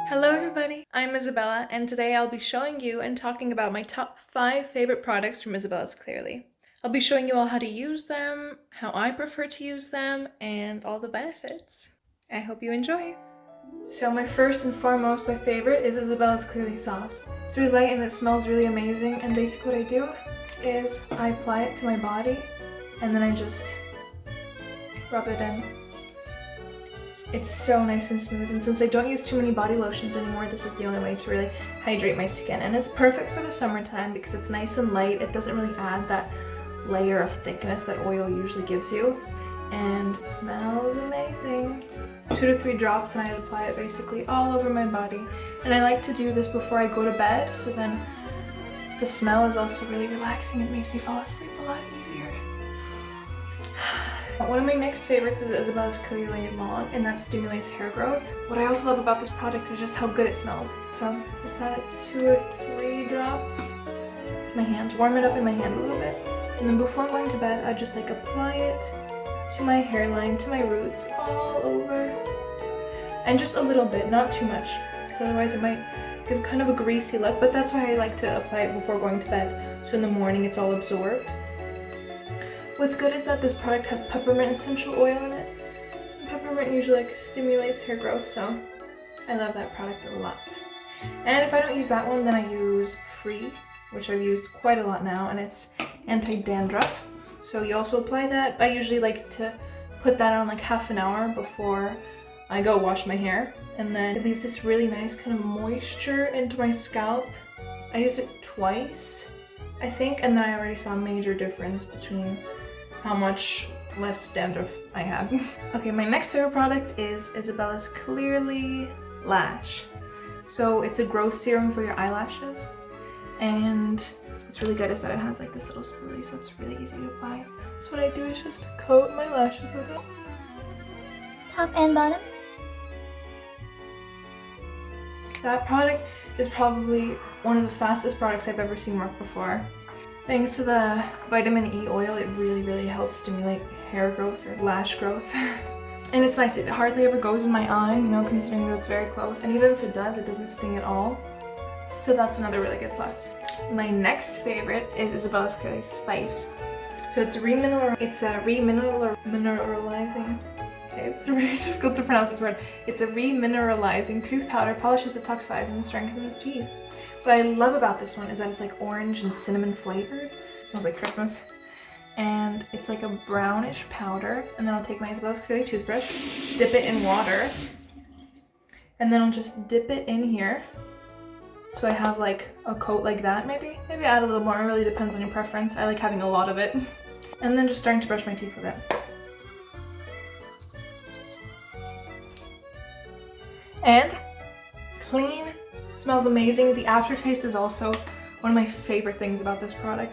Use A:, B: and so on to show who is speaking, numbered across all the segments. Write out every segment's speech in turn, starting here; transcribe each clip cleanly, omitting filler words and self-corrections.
A: Hello everybody, I'm Isabella, and today I'll be showing you and talking about my top 5 favorite products from Isabella's Clearly. I'll be showing you all how to use them, how I prefer to use them, and all the benefits. I hope you enjoy! So my first and foremost, my favorite is Isabella's Clearly Soft. It's really light and it smells really amazing, and basically what I do is I apply it to my body and then I just rub it in. It's so nice and smooth, and since I don't use too many body lotions anymore, this is the only way to really hydrate my skin. And it's perfect for the summertime because it's nice and light. It doesn't really add that layer of thickness that oil usually gives you, and it smells amazing. 2 to 3 drops, and I apply it basically all over my body. And I like to do this before I go to bed, so then the smell is also really relaxing. It makes me fall asleep a lot easier. One of my next favorites is Isabella's Clearly Long, and that stimulates hair growth. What I also love about this product is just how good it smells. So I put 2 or 3 drops to my hands, warm it up in my hand a little bit, and then before going to bed, I just apply it to my hairline, to my roots, all over, and just a little bit, not too much, because otherwise it might give kind of a greasy look, but that's why I like to apply it before going to bed, so in the morning it's all absorbed. What's good is that this product has peppermint essential oil in it. And peppermint usually stimulates hair growth, so I love that product a lot. And if I don't use that one, then I use Free, which I've used quite a lot now, and it's anti-dandruff. So you also apply that. I usually like to put that on like half an hour before I go wash my hair, and then it leaves this really nice kind of moisture into my scalp. I used it twice, I think, and then I already saw a major difference between how much less dandruff I had. Okay, my next favorite product is Isabella's Clearly Lash. So it's a growth serum for your eyelashes, and what's really good is that it has like this little spoolie, so it's really easy to apply. So what I do is just coat my lashes with it.
B: Top and bottom.
A: That product is probably one of the fastest products I've ever seen work before. Thanks to the vitamin E oil, it really helps stimulate hair growth or lash growth. And it's nice, it hardly ever goes in my eye, you know, considering that it's very close. And even if it does, it doesn't sting at all. So that's another really good plus. My next favorite is Isabella's Clearly Spice. So it's remineralizing. Okay, it's very difficult to pronounce this word. It's a remineralizing tooth powder, polishes, detoxifies, and strengthens teeth. What I love about this one is that it's like orange and cinnamon flavored. It smells like Christmas. And it's like a brownish powder. And then I'll take my Isabella's Clearly toothbrush, dip it in water, and then I'll just dip it in here. So I have like a coat like that, maybe add a little more. It really depends on your preference. I like having a lot of it. And then just starting to brush my teeth with it. And clean. Smells amazing. The aftertaste is also one of my favorite things about this product.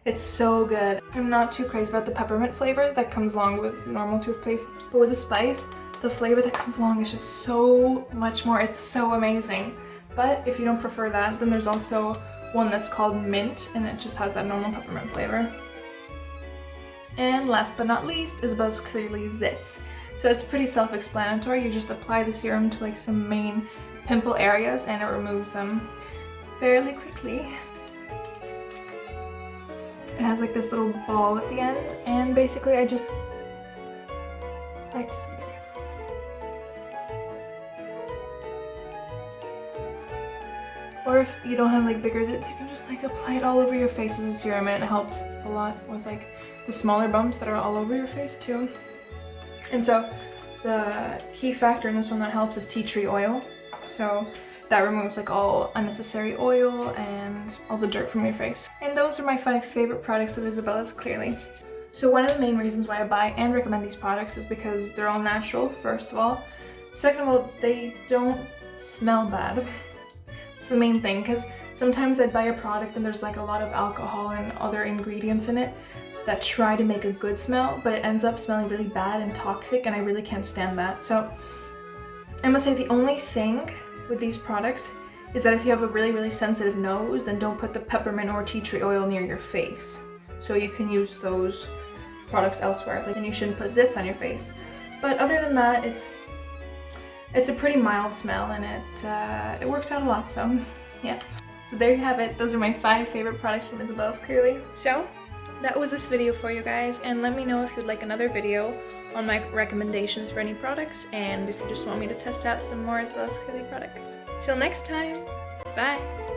A: It's so good. I'm not too crazy about the peppermint flavor that comes along with normal toothpaste, but with the spice, the flavor that comes along is just so much more. It's so amazing. But if you don't prefer that, then there's also one that's called mint, and it just has that normal peppermint flavor. And last but not least, Isabella's Clearly Zits. So it's pretty self-explanatory. You just apply the serum to like some main pimple areas and it removes them fairly quickly. It has like this little ball at the end, and basically I just like to see it. Or if you don't have like bigger zits, you can just like apply it all over your face as a serum, and it helps a lot with like the smaller bumps that are all over your face too. And so the key factor in this one that helps is tea tree oil. So that removes like all unnecessary oil and all the dirt from your face. And those are my 5 favorite products of Isabella's Clearly. So one of the main reasons why I buy and recommend these products is because they're all natural, first of all. Second of all, they don't smell bad. It's the main thing, because sometimes I buy a product and there's like a lot of alcohol and other ingredients in it that try to make a good smell, but it ends up smelling really bad and toxic, and I really can't stand that. So I must say the only thing with these products is that if you have a really sensitive nose, then don't put the peppermint or tea tree oil near your face. So you can use those products elsewhere. Like, and you shouldn't put zits on your face. But other than that, it's a pretty mild smell, and it works out a lot. So yeah. So there you have it. Those are my 5 favorite products from Isabella's Clearly. So that was this video for you guys, and let me know if you'd like another video on my recommendations for any products, and if you just want me to test out some more Isabella's Clearly products. Till next time, bye!